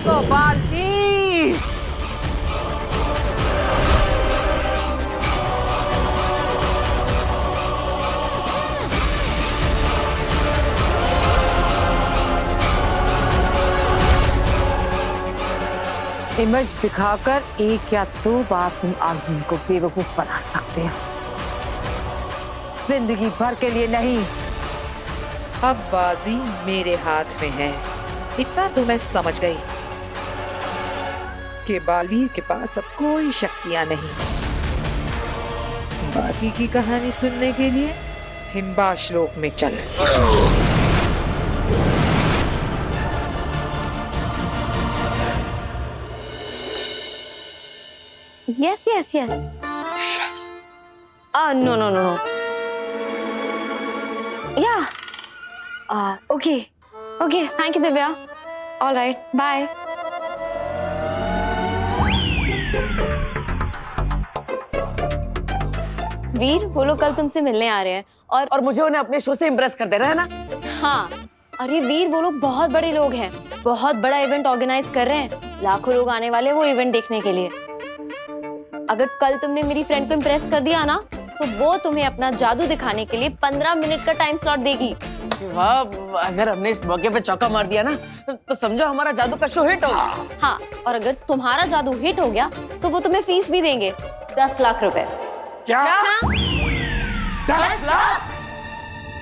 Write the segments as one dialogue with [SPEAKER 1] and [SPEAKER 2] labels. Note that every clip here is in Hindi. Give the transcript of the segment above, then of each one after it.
[SPEAKER 1] गोपाल जी, इमेज दिखाकर एक या दो बार तुम आदमी को बेवकूफ बना सकते हो, जिंदगी भर के लिए नहीं।
[SPEAKER 2] अब बाजी मेरे हाथ में है, इतना तो मैं समझ गई कि बालवीर के पास अब कोई शक्तियां नहीं। बाकी की कहानी सुनने के लिए हिम्बा श्लोक में चल।
[SPEAKER 3] Yes, yes, yes.
[SPEAKER 4] Yes.
[SPEAKER 3] No, no, no, no. Yeah. Okay. Okay, thank you, Divya. All right, bye. वीर, वो लोग कल तुमसे मिलने आ रहे हैं और
[SPEAKER 1] मुझे उन्हें अपने शो से इम्प्रेस कर देना है ना।
[SPEAKER 3] हाँ, अरे वीर, वो लोग बहुत बड़े लोग हैं, बहुत बड़ा इवेंट ऑर्गेनाइज कर रहे हैं, लाखों लोग आने वाले वो इवेंट देखने के लिए। अगर कल तुमने मेरी फ्रेंड को इम्प्रेस कर दिया ना, तो वो तुम्हें अपना जादू दिखाने के लिए 15 मिनट का टाइम स्लॉट देगी।
[SPEAKER 1] वाह, अगर हमने इस मौके पे चौका मार दिया ना, तो समझो हमारा जादू का शो हिट होगा।
[SPEAKER 3] हाँ, और अगर तुम्हारा जादू हिट हो गया तो वो तुम्हें फीस भी देंगे, 10 लाख रुपए।
[SPEAKER 4] क्या?
[SPEAKER 1] 10 लाख?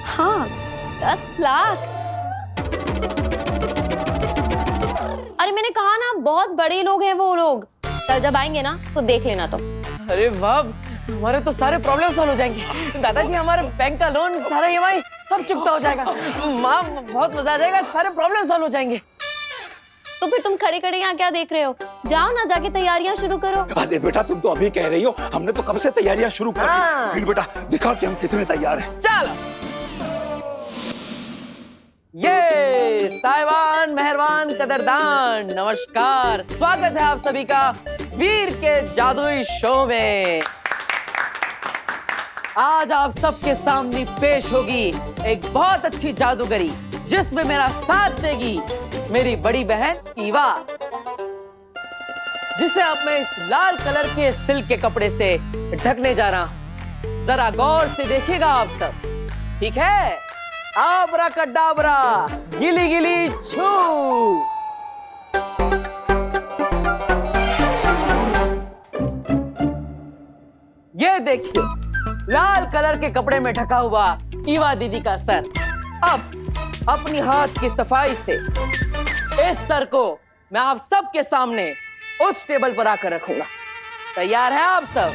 [SPEAKER 3] हाँ, 10 लाख। अरे मैंने कहा ना, बहुत बड़े लोग हैं वो लोग। कल जब आएंगे ना तो देख लेना तुम।
[SPEAKER 1] अरे वाह, हमारे तो सारे प्रॉब्लम सॉल्व हो जाएंगे। दादाजी, हमारे बैंक का लोन, सारा ईएमआई सब चुकता हो जाएगा। माँ, बहुत मजा आ जाएगा, सारे प्रॉब्लम सॉल्व हो जाएंगे।
[SPEAKER 3] तो फिर तुम खड़े खड़े यहाँ क्या देख रहे हो? जाओ ना, जाके तैयारियां शुरू करो।
[SPEAKER 4] अरे बेटा, तुम तो अभी कह रही हो, हमने तो कब से तैयारियां शुरू कर
[SPEAKER 1] हाँ।
[SPEAKER 4] दी। फिर बेटा दिखा कि हम कितने तैयार हैं।
[SPEAKER 1] चलो, ये साहिबान, मेहरबान, कदरदान, नमस्कार, स्वागत है आप सभी का वीर के जादुई शो में। आज आप सबके सामने पेश होगी एक बहुत अच्छी जादूगरी, जिसमें मेरा साथ देगी मेरी बड़ी बहन ईवा, जिसे अब मैं इस लाल कलर के सिल्क के कपड़े से ढकने जा रहा हूं। जरा गौर से देखिएगा आप सब, ठीक है? आब्राकडाब्रा, गिली गिली छू। ये देखिए, लाल कलर के कपड़े में ढका हुआ ईवा दीदी का सर। अब अपनी हाथ की सफाई से इस सर को मैं आप सबके सामने उस टेबल पर आकर रखूंगा। तैयार है आप सब?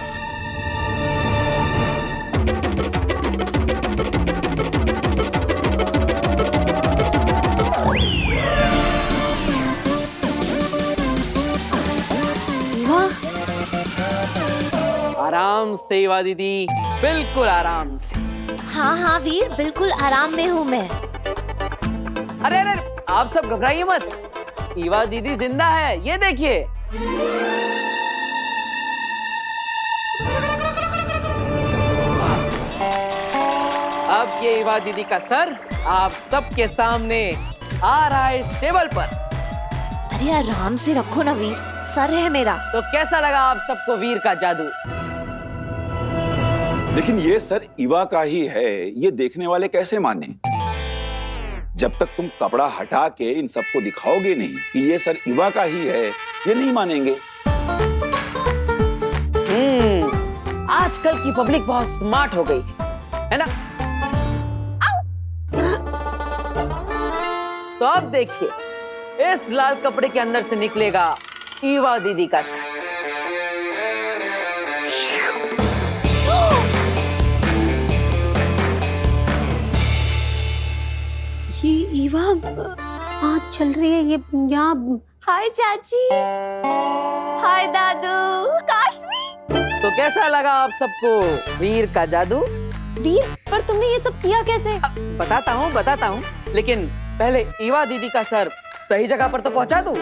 [SPEAKER 1] आराम से ईवा दीदी, बिल्कुल आराम से।
[SPEAKER 5] हाँ हाँ वीर, बिल्कुल आराम में हूँ मैं।
[SPEAKER 1] अरे अरे, आप सब घबराइए मत, ईवा दीदी जिंदा है, ये देखिए। अब ये ईवा दीदी का सर आप सबके सामने आ रहा है इस टेबल पर।
[SPEAKER 5] अरे आराम से रखो ना वीर, सर है मेरा।
[SPEAKER 1] तो कैसा लगा आप सबको वीर का जादू?
[SPEAKER 4] लेकिन ये सर ईवा का ही है, ये देखने वाले कैसे माने? जब तक तुम कपड़ा हटा के इन सबको दिखाओगे नहीं कि ये सर ईवा का ही है, ये नहीं मानेंगे।
[SPEAKER 1] आजकल की पब्लिक बहुत स्मार्ट हो गई है ना? तो अब देखिए, इस लाल कपड़े के अंदर से निकलेगा ईवा दीदी का सर।
[SPEAKER 3] ये ईवा आज चल रही है, ये यहाँ। हाय चाची, हाय दादू, काश्मी।
[SPEAKER 1] तो कैसा लगा आप सबको वीर का जादू?
[SPEAKER 3] वीर, पर तुमने ये सब किया कैसे?
[SPEAKER 1] बताता हूँ, लेकिन पहले ईवा दीदी का सर सही जगह पर तो पहुंचा दूं।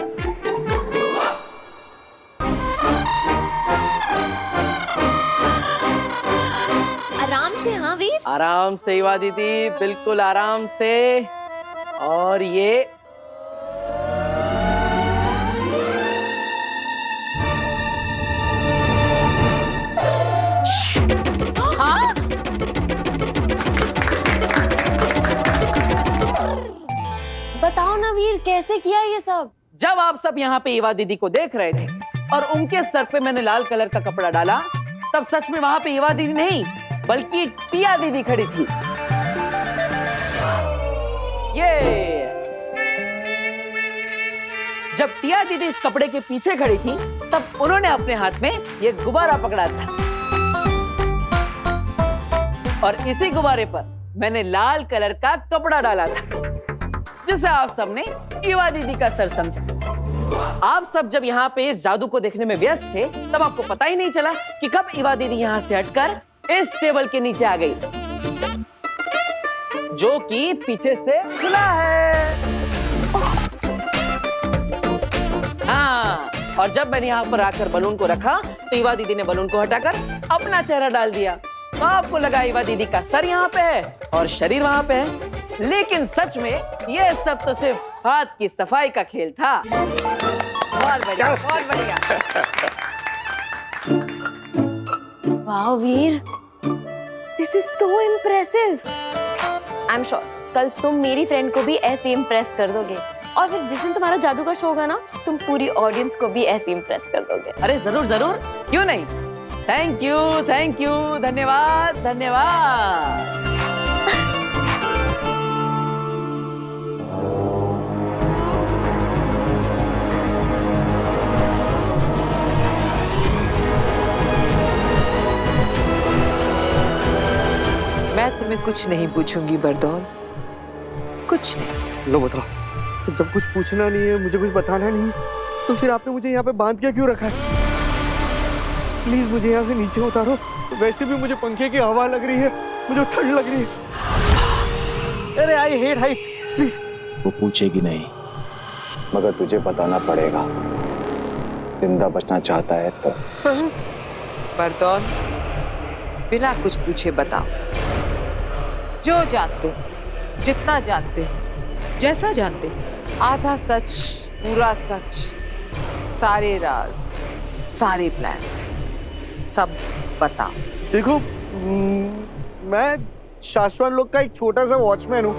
[SPEAKER 5] आराम से। हाँ वीर,
[SPEAKER 1] आराम से ईवा दीदी, बिल्कुल आराम से। और ये
[SPEAKER 3] कैसे किया ये सब?
[SPEAKER 1] जब आप सब यहाँ पे ईवा दीदी को देख रहे थे और उनके सर पे मैंने लाल कलर का कपड़ा डाला, तब सच में वहां पे ईवा दीदी नहीं बल्कि टिया दीदी खड़ी थी। ये जब टिया दीदी इस कपड़े के पीछे खड़ी थी, तब उन्होंने अपने हाथ में ये गुब्बारा पकड़ा था और इसी गुब्बारे पर मैंने लाल कलर का कपड़ा डाला था, जिसे आप सबने ईवा दीदी का सर समझा। आप सब जब यहाँ पे इस जादू को देखने में व्यस्त थे, तब आपको पता ही नहीं चला कि कब ईवा दीदी यहाँ से हटकर इस टेबल के नीचे आ गई, जो कि पीछे से खुला है। हाँ, और जब मैंने यहाँ पर आकर बलून को रखा, तो ईवा दीदी ने बलून को हटाकर अपना चेहरा डाल दिया। तो आपको लगा ईवा दीदी का सर यहाँ पे है और शरीर वहां पे है, लेकिन सच में ये सब तो सिर्फ हाथ की सफाई का खेल था। बहुत बढ़िया, बहुत बढ़िया।
[SPEAKER 3] वाह Veer, this is so impressive. I am sure कल तुम मेरी फ्रेंड को भी ऐसे इम्प्रेस कर दोगे, और फिर जिस दिन तुम्हारा जादू का शो होगा ना, तुम पूरी ऑडियंस को भी ऐसे इम्प्रेस कर दोगे।
[SPEAKER 1] अरे जरूर जरूर, क्यों नहीं। थैंक यू, धन्यवाद धन्यवाद।
[SPEAKER 2] मैं तुम्हें कुछ नहीं पूछूंगी बरदौल, कुछ नहीं।
[SPEAKER 6] लो बताओ, जब कुछ पूछना नहीं है, मुझे कुछ बताना नहीं, तो फिर आपने मुझे यहाँ पे बांध के क्यों रखा है? प्लीज मुझे यहाँ से नीचे उतारो। वैसे भी मुझे पंखे की हवा लग रही है, मुझे ठंड लग रही है। अरे आई हेट हाइट्स, प्लीज।
[SPEAKER 7] वो पूछेगी नहीं, मगर तुझे बताना पड़ेगा। जिंदा बचना चाहता है तो।
[SPEAKER 2] बरदौल, बिना कुछ पूछे बताओ, जो जानते हो, जितना जानते हैं, जैसा जानते हैं, आधा सच, पूरा सच, सारे राज, सारे प्लान्स, सब बताओ।
[SPEAKER 6] देखो, मैं शाश्वत लोग का एक छोटा सा वॉचमैन हूँ,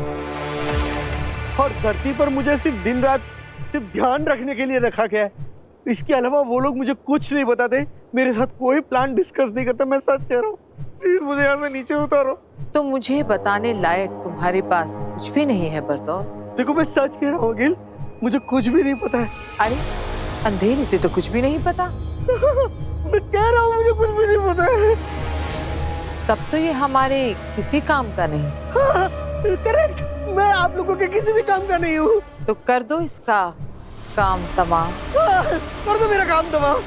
[SPEAKER 6] और धरती पर मुझे सिर्फ दिन रात सिर्फ ध्यान रखने के लिए रखा गया है। इसके अलावा वो लोग मुझे कुछ नहीं बताते, मेरे साथ कोई प्लान डिस्कस नहीं करते। मैं सच कह रहा हूँ, प्लीज मुझे यहाँ से नीचे उतारो।
[SPEAKER 2] तो मुझे बताने लायक तुम्हारे पास कुछ भी नहीं है बरदौल।
[SPEAKER 6] देखो, मैं सच कह रहा हूँ अगिल, मुझे कुछ भी नहीं पता है।
[SPEAKER 2] अरे अंधेरे से तो कुछ भी नहीं पता।
[SPEAKER 6] मैं कह रहा हूँ मुझे कुछ भी नहीं पता है।
[SPEAKER 2] तब तो ये हमारे किसी काम का नहीं।
[SPEAKER 6] हाँ, करेक्ट, मैं आप लोगों के किसी भी काम का नहीं हूँ।
[SPEAKER 2] तो कर दो इसका काम तमाम।
[SPEAKER 6] कर दो मेरा काम तमाम।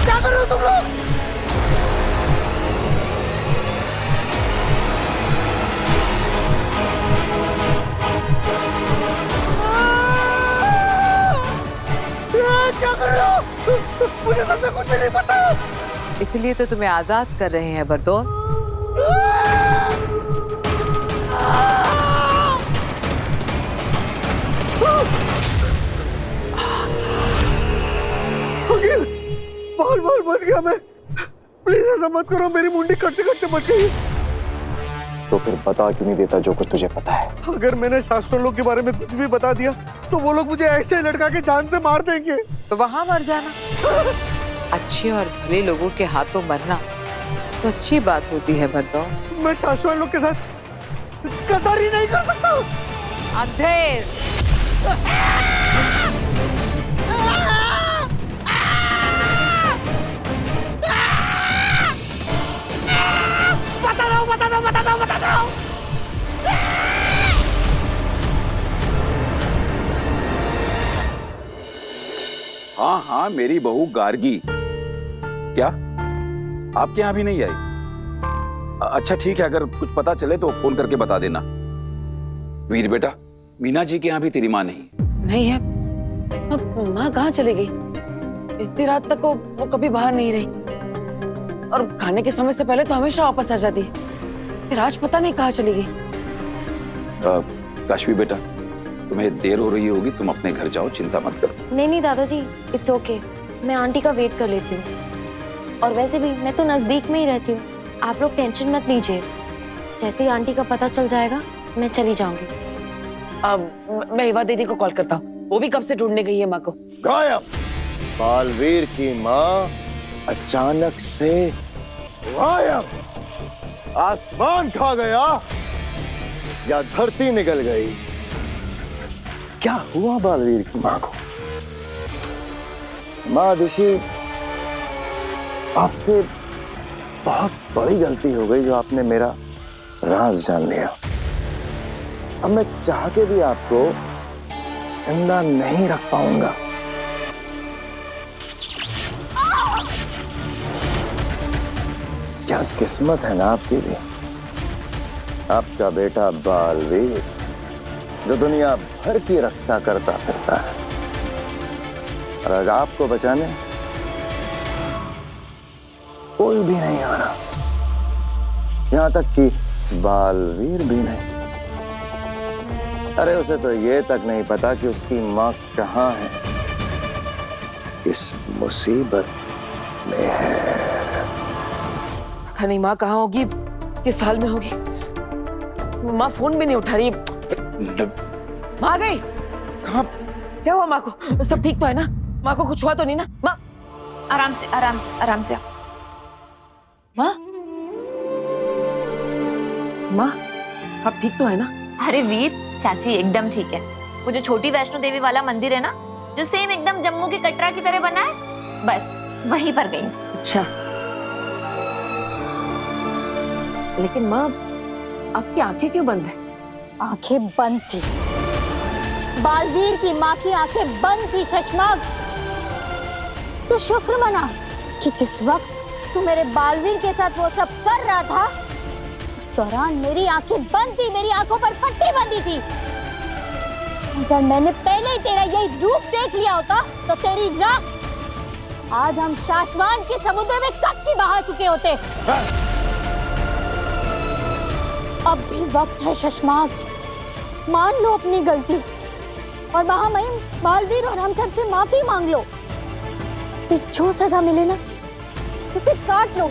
[SPEAKER 6] क्या कर रहे हो तुम लोग? क्या कर रहे हो? मुझे सच में कुछ भी नहीं पता।
[SPEAKER 2] इसलिए तो तुम्हें आजाद कर रहे हैं बरदौल।
[SPEAKER 6] अगिल, बाल बाल बच गया मैं। प्लीज ऐसा मत करो, मेरी मुंडी कटते कटते बच गई।
[SPEAKER 7] तो फिर बता क्यों नहीं देता जो कुछ तुझे पता है?
[SPEAKER 6] अगर मैंने शास्त्रों लोग के बारे में कुछ भी बता दिया, तो वो लोग मुझे ऐसे लटका के जान से मार देंगे।
[SPEAKER 2] तो वहां मर जाना। अच्छे और भले लोगों के हाथों मरना तो अच्छी बात होती है बरदौल।
[SPEAKER 6] मैं शाश्वत लोग के साथ गद्दारी नहीं कर सकता।
[SPEAKER 2] अंधेर,
[SPEAKER 6] बता दो।
[SPEAKER 4] हाँ हाँ, मेरी बहू गार्गी। क्या आपके यहाँ भी नहीं आई? अच्छा ठीक है, अगर कुछ पता चले तो फोन करके बता देना। वीर बेटा, मीना जी के यहाँ भी तेरी माँ नहीं
[SPEAKER 1] है? अब माँ कहाँ चली गई? इतनी रात तक वो कभी बाहर नहीं रही, और खाने के समय से पहले तो हमेशा वापस आ जाती है। फिर आज पता नहीं कहाँ चली गई।
[SPEAKER 4] काशवी बेटा, तुम्हें देर हो रही होगी, तुम अपने घर जाओ, चिंता मत करो।
[SPEAKER 3] नहीं दादाजी, इट्स ओके, मैं आंटी का वेट कर लेती हूँ। और वैसे भी मैं तो नजदीक में ही रहती हूँ, आप लोग टेंशन मत लीजिए। जैसे ही आंटी का पता चल जाएगा, मैं चली जाऊंगी।
[SPEAKER 1] मैं हिवा दीदी को कॉल करता हूँ, वो भी कब से ढूंढने गई है माँ को।
[SPEAKER 7] गायब। बालवीर की माँ अचानक से गायब। आसमान खा गया या धरती निकल गई? क्या हुआ बालवीर की माँ को? माँ ऋषि, आपसे बहुत बड़ी गलती हो गई जो आपने मेरा राज जान लिया। अब मैं चाह के भी आपको जिंदा नहीं रख पाऊंगा। क्या किस्मत है ना आपकी भी। आपका बेटा बालवीर जो दुनिया भर की रक्षा करता फिरता है, और आज आपको बचाने कोई भी नहीं आ रहा, यहां तक कि बालवीर भी नहीं। अरे उसे तो ये तक नहीं पता कि उसकी माँ कहाँ है, इस मुसीबत में है।
[SPEAKER 1] पता नहीं माँ कहाँ होगी, किस हाल में होगी। माँ फोन भी नहीं उठा रही। माँ आ गई।
[SPEAKER 4] कहाँ?
[SPEAKER 1] क्या हुआ माँ को? सब ठीक तो है ना? माँ को कुछ हुआ तो नहीं ना? माँ
[SPEAKER 3] आराम से आराम से आराम से।
[SPEAKER 1] माँ माँ आप ठीक तो है ना?
[SPEAKER 5] अरे वीर, चाची एकदम ठीक है। वो जो छोटी वैष्णो देवी वाला मंदिर है ना, जो सेम एकदम जम्मू के कटरा की तरह बना है, बस वहीं पर गई।
[SPEAKER 1] अच्छा, लेकिन माँ आपकी आंखें क्यों बंद है?
[SPEAKER 8] आंखें बंद थी। बालवीर की माँ की आंखें बंद थी शशमाग। तू शुक्र मना कि जिस वक्त तू मेरे बालवीर के साथ वो सब कर रहा था, उस दौरान मेरी आंखें बंद थी, मेरी आंखों पर पट्टी बंधी थी। अगर मैंने पहले ही तेरा यही रूप देख लिया होता तो तेरी राख आज हम शाश्वान के समुद्र में कब की बहा चुके होते। अब भी वक्त है शशमाग, मान लो अपनी गलती और महामहिम बालवीर और हम सब से माफी मांग लो। फिर जो सजा मिले ना उसे काट लो।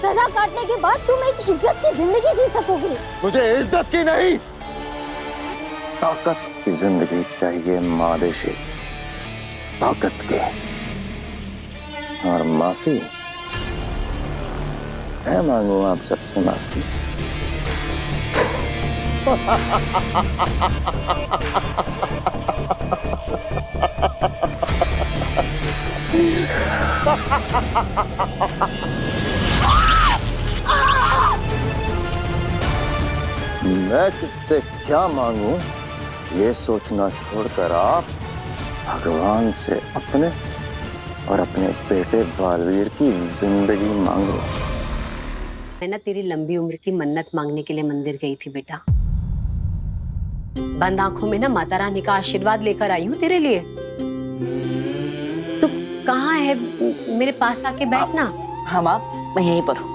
[SPEAKER 8] सजा काटने के बाद तुम एक इज्जत की जिंदगी जी सकोगे।
[SPEAKER 7] मुझे इज्जत की नहीं, ताकत की जिंदगी चाहिए मादेशी, ताकत की। और माफी मैं मांगू आप सबसे माफी। मैं किससे क्या मांगू ये सोचना छोड़कर आप भगवान से अपने और अपने बेटे बालवीर की जिंदगी मांगो।
[SPEAKER 9] मैं ना तेरी लंबी उम्र की मन्नत मांगने के लिए मंदिर गई थी बेटा। बंद आंखों में ना माता रानी का आशीर्वाद लेकर आई हूँ तेरे लिए। तू कहाँ है? मेरे पास आके बैठना।
[SPEAKER 1] हाँ माँ, मैं यहीं पर हूँ।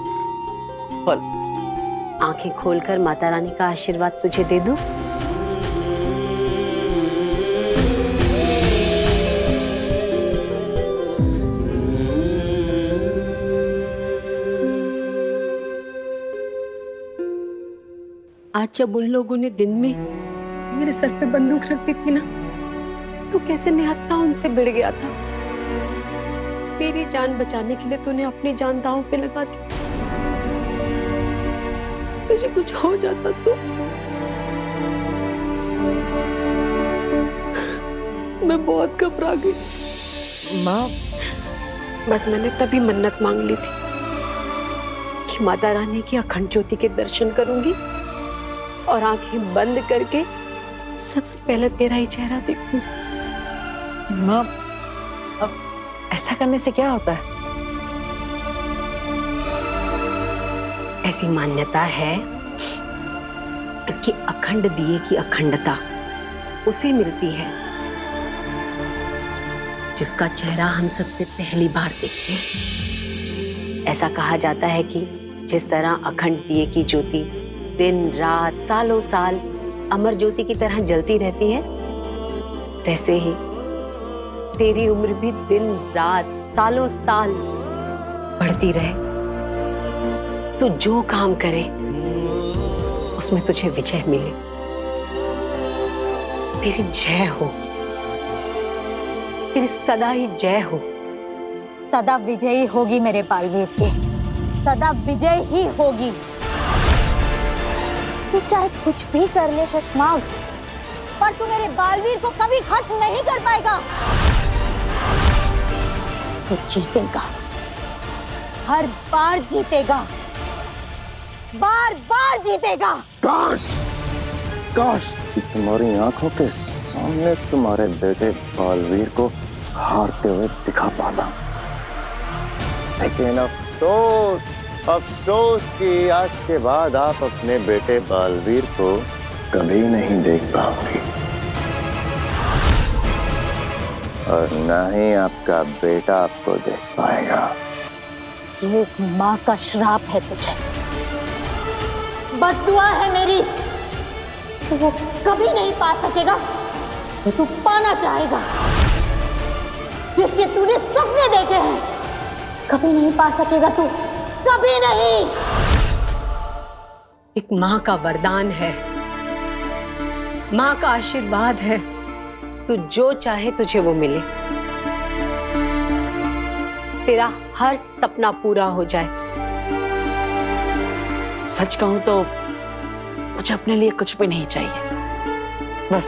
[SPEAKER 1] बोल।
[SPEAKER 9] आंखें खोलकर माता रानी का आशीर्वाद तुझे दे दूं? आज जब उन लोगों ने दिन में मेरे सर पे बंदूक रख दी थी ना, तो कैसे निहत्था उनसे भिड़ गया था। मेरी जान बचाने के लिए तूने अपनी जान दांव पे लगा दी। तुझे कुछ हो जाता तो मैं बहुत घबरा गई।
[SPEAKER 1] माँ
[SPEAKER 9] बस मैंने तभी मन्नत मांग ली थी कि माता रानी की अखंड ज्योति के दर्शन करूंगी और आंखें बंद करके सबसे पहले तेरा ही चेहरा देखूंगी।
[SPEAKER 1] माँ अब ऐसा करने से क्या होता है?
[SPEAKER 9] ऐसी मान्यता है कि अखंड दिए की अखंडता उसे मिलती है जिसका चेहरा हम सबसे पहली बार देखते हैं। ऐसा कहा जाता है कि जिस तरह अखंड दिए की ज्योति दिन रात सालों साल अमर ज्योति की तरह जलती रहती है, वैसे ही तेरी उम्र भी दिन रात सालों साल बढ़ती रहे। तू जो काम करे उसमें तुझे विजय मिले। तेरी जय हो, तेरी सदा ही जय हो।
[SPEAKER 8] सदा विजयी होगी मेरे बालवीर के, सदा विजय ही होगी। तू चाहे कुछ भी कर ले शशमाग, पर तू मेरे बालवीर को कभी खत्म नहीं कर पाएगा। तू जीतेगा, हर बार जीतेगा, बार बार जीतेगा।
[SPEAKER 7] काश काश कि तुम्हारी आंखों के सामने तुम्हारे बेटे बालवीर को हारते हुए दिखा पाता, लेकिन अफसोस अफसोस कि आज के बाद आप अपने बेटे बालवीर को कभी नहीं देख पाओगे, और न ही आपका बेटा आपको देख पाएगा।
[SPEAKER 8] ये एक माँ का श्राप है तुझे, बद्दुआ है मेरी। तो वो कभी नहीं पा सकेगा जो तू पाना चाहेगा, जिसके तूने सपने देखे हैं, कभी नहीं पा सकेगा तू, कभी नहीं।
[SPEAKER 9] एक माँ का वरदान है, माँ का आशीर्वाद है, तू जो चाहे तुझे वो मिले, तेरा हर सपना पूरा हो जाए।
[SPEAKER 1] सच कहूं तो मुझे अपने लिए कुछ भी नहीं चाहिए, बस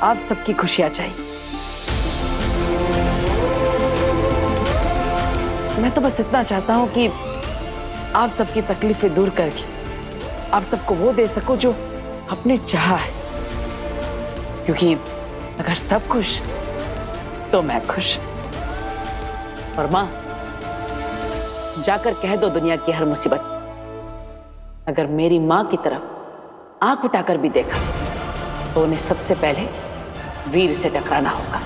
[SPEAKER 1] आप सबकी खुशियां चाहिए। मैं तो बस इतना चाहता हूं कि आप सबकी तकलीफें दूर करके आप सबको वो दे सको जो अपने चाहा है, क्योंकि अगर सब खुश तो मैं खुश। और माँ, जाकर कह दो दुनिया की हर मुसीबत से, अगर मेरी माँ की तरफ आंख उठाकर भी देखा तो उन्हें सबसे पहले वीर से टकराना होगा।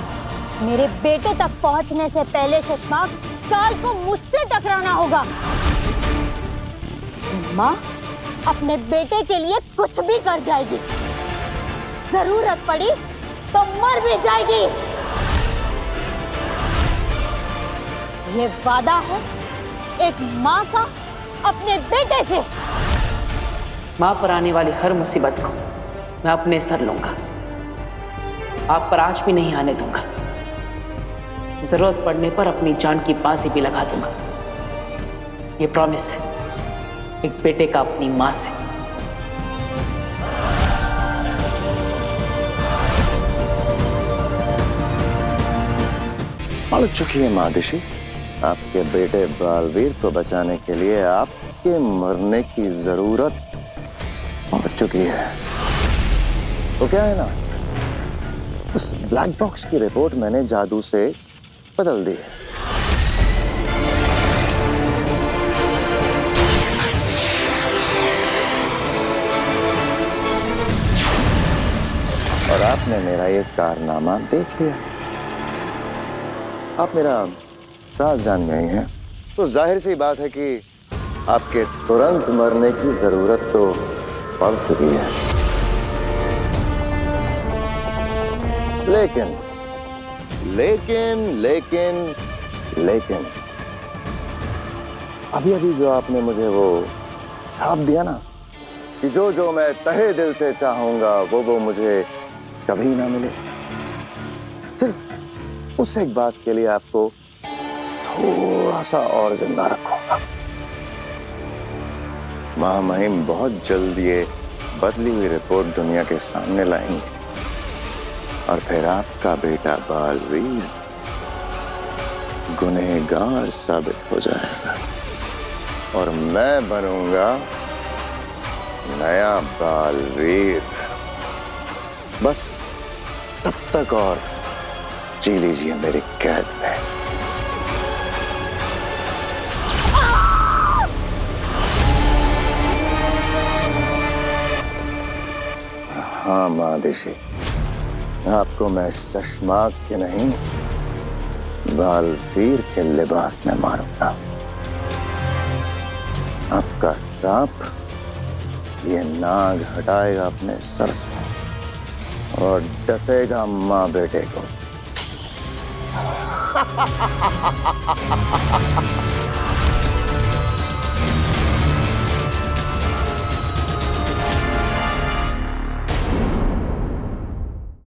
[SPEAKER 8] मेरे बेटे तक पहुंचने से पहले शशमाग काल को मुझसे टकराना होगा। माँ अपने बेटे के लिए कुछ भी कर जाएगी, जरूरत पड़ी तो मर भी जाएगी। ये वादा है एक माँ का अपने बेटे से।
[SPEAKER 1] माँ पर आने वाली हर मुसीबत को मैं अपने सर लूंगा, आप पर आज भी नहीं आने दूंगा। जरूरत पड़ने पर अपनी जान की बाजी भी लगा दूंगा। ये प्रॉमिस है एक बेटे का अपनी माँ से।
[SPEAKER 7] पड़ चुकी है मादिशी, आपके बेटे बालवीर को बचाने के लिए आपके मरने की जरूरत पड़ चुकी है। तो क्या है ना, उस ब्लैक बॉक्स की रिपोर्ट मैंने जादू से बदल दी है। और आपने मेरा ये कारनामा देख लिया, आप मेरा राज जान गए हैं, तो जाहिर सी बात है कि आपके तुरंत मरने की जरूरत तो पड़ चुकी है। लेकिन लेकिन लेकिन लेकिन अभी अभी जो आपने मुझे वो श्राप दिया ना कि जो जो मैं तहे दिल से चाहूंगा वो मुझे कभी ना मिले, सिर्फ उस एक बात के लिए आपको थोड़ा सा और जिंदा रखूंगा। महामहिम बहुत जल्द ये बदली हुई रिपोर्ट दुनिया के सामने लाएंगे, और फिर आपका बेटा बालवीर गुनहगार साबित हो जाएगा और मैं बनूंगा नया बालवीर। बस तब तक और जी लीजिए मेरी कैद में। हाँ महादेशी, आपको मैं शशमाक के नहीं बालवीर के लिबास में मारूंगा। आपका श्राप ये नाग हटाएगा अपने सर से और डसेगा माँ बेटे को।